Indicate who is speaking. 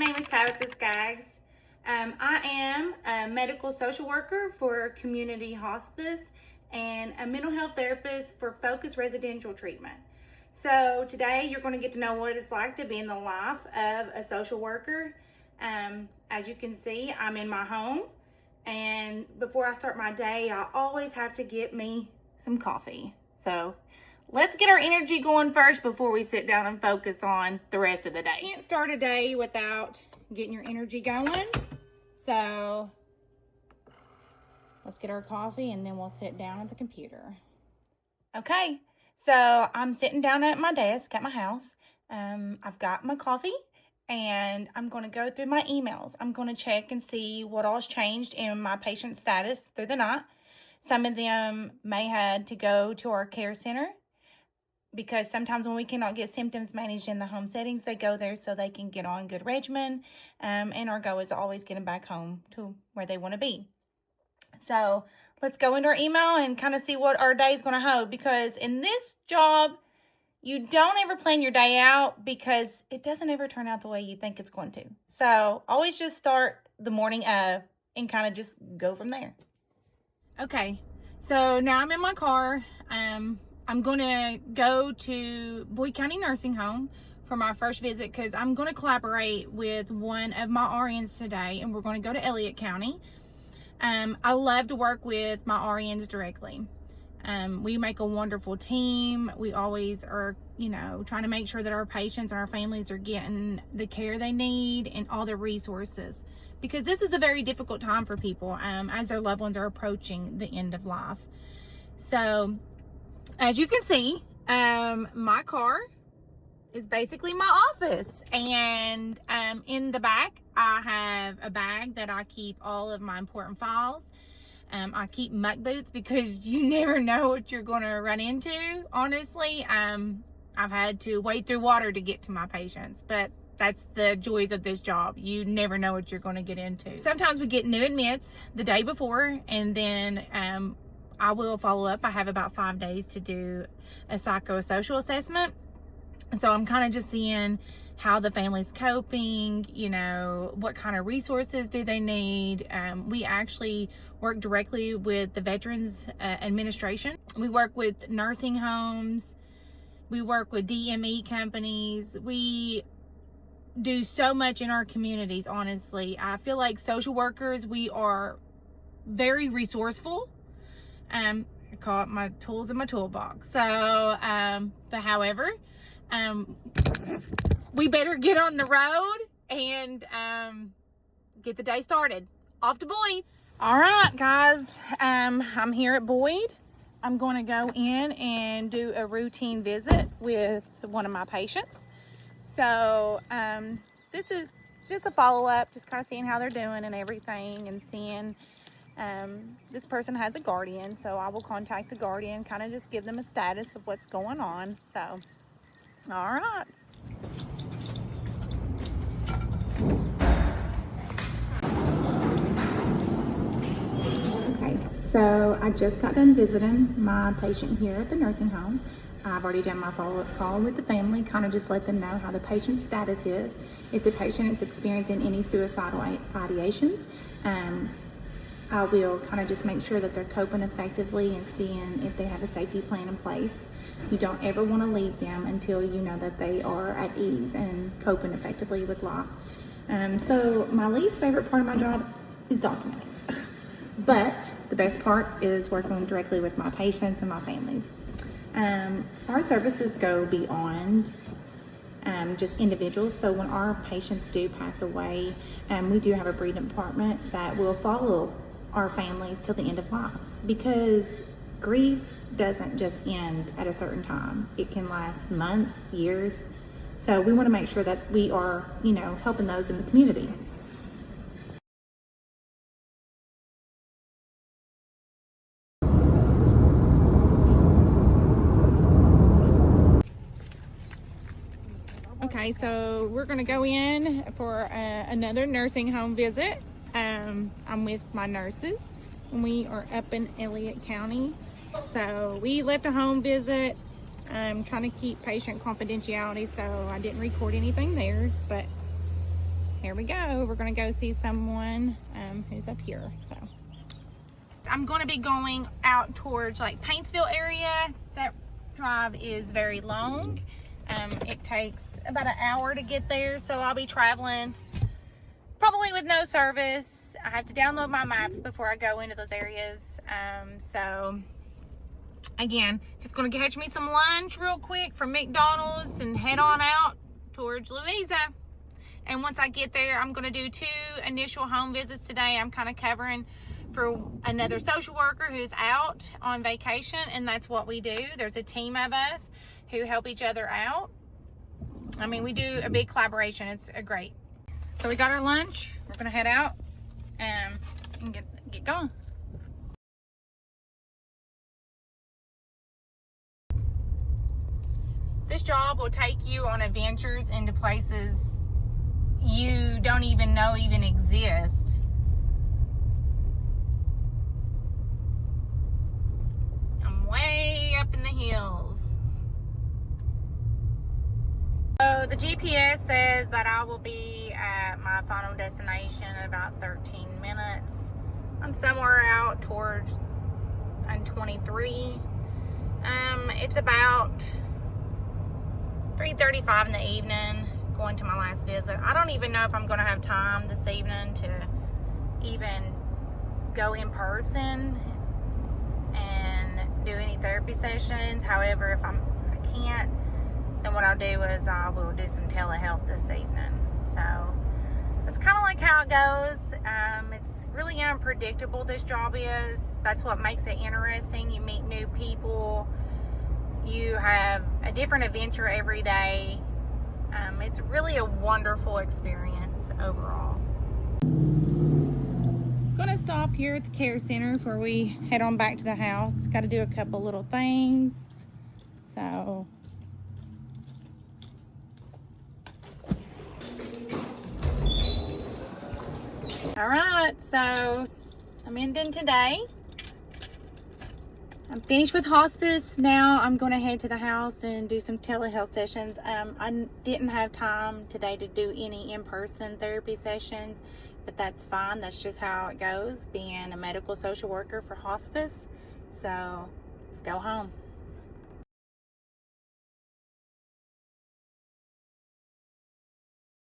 Speaker 1: name is Tabitha Skaggs. I am a medical social worker for community hospice and a mental health therapist for focused residential treatment. So today you're going to get to know what it's like to be in the life of a social worker. As you can see, I'm in my home, and before I start my day, I always have to get me some coffee. So let's get our energy going first before we sit down and focus on the rest of the day. You can't start a day without getting your energy going. So let's get our coffee and then we'll sit down at the computer. Okay, so I'm sitting down at my desk at my house. I've got my coffee and I'm going to go through my emails. I'm going to check and see what all's changed in my patient status through the night. Some of them may have to go to our care center, because sometimes when we cannot get symptoms managed in the home settings, they go there so they can get on good regimen. And our goal is to always get them back home to where they want to be. So let's go into our email and kind of see what our day is going to hold. Because in this job, you don't ever plan your day out because it doesn't ever turn out the way you think it's going to. So always just start the morning of and kind of just go from there. Okay, so now I'm in my car. I'm going to go to Boyd County Nursing Home for my first visit because I'm going to collaborate with one of my RNs today, and we're going to go to Elliott County. I love to work with my RNs directly. We make a wonderful team. We always are, trying to make sure that our patients and our families are getting the care they need and all the resources, because this is a very difficult time for people as their loved ones are approaching the end of life. So as you can see, my car is basically my office, and in the back I have a bag that I keep all of my important files. I keep muck boots because you never know what you're going to run into. Honestly, I've had to wade through water to get to my patients, but that's the joys of this job. You never know what you're going to get into. Sometimes we get new admits the day before, and then I will follow up. I have about 5 days to do a psychosocial assessment. And so I'm kind of just seeing how the family's coping, what kind of resources do they need. We actually work directly with the Veterans Administration. We work with nursing homes. We work with DME companies. We do so much in our communities, honestly. I feel like social workers, we are very resourceful. I call it my tools in my toolbox. So, but however, we better get on the road and get the day started. Off to Boyd. All right, guys, I'm here at Boyd. I'm going to go in and do a routine visit with one of my patients. So this is just a follow-up, just kind of seeing how they're doing and everything, and seeing this person has a guardian, so I will contact the guardian, kind of just give them a status of what's going on. So, all right. Okay, so I just got done visiting my patient here at the nursing home. I've already done my follow-up call with the family, kind of just let them know how the patient's status is. If the patient is experiencing any suicidal ideations, I will kind of just make sure that they're coping effectively and seeing if they have a safety plan in place. You don't ever want to leave them until you know that they are at ease and coping effectively with life. So my least favorite part of my job is documenting. But the best part is working directly with my patients and my families. Our services go beyond just individuals. So when our patients do pass away, we do have a bereavement department that will follow our families till the end of life, because grief doesn't just end at a certain time. It can last months, years. So we want to make sure that we are, helping those in the community. Okay, so we're going to go in for another nursing home visit. I'm with my nurses, and we are up in Elliott County. So we left a home visit. I'm trying to keep patient confidentiality, so I didn't record anything there, but here we go. We're gonna go see someone who's up here. So I'm gonna be going out towards like Paintsville area. That drive is very long. It takes about an hour to get there, so I'll be traveling probably with no service. I have to download my maps before I go into those areas. So again, just gonna catch me some lunch real quick from McDonald's and head on out towards Louisa. And once I get there, I'm gonna do 2 initial home visits today. I'm kind of covering for another social worker who's out on vacation, and that's what we do. There's a team of us who help each other out. I mean, we do a big collaboration. It's great. So we got our lunch. We're gonna head out and get going. This job will take you on adventures into places you don't even know even exist. I'm way up in the hills. So the GPS says that I will be at my final destination in about 13 minutes. I'm somewhere out towards 23. It's about 3:35 in the evening, going to my last visit. I don't even know if I'm gonna have time this evening to even go in person and do any therapy sessions. However, if I can't, then what I'll do is I will do some telehealth this evening. So that's kind of like how it goes. It's really unpredictable, this job is. That's what makes it interesting. You meet new people. You have a different adventure every day. It's really a wonderful experience overall. Gonna stop here at the care center before we head on back to the house. Got to do a couple little things. So all right, so I'm ending today. I'm finished with hospice. Now I'm going to head to the house and do some telehealth sessions. I didn't have time today to do any in-person therapy sessions, but that's fine. That's just how it goes, being a medical social worker for hospice. So let's go home.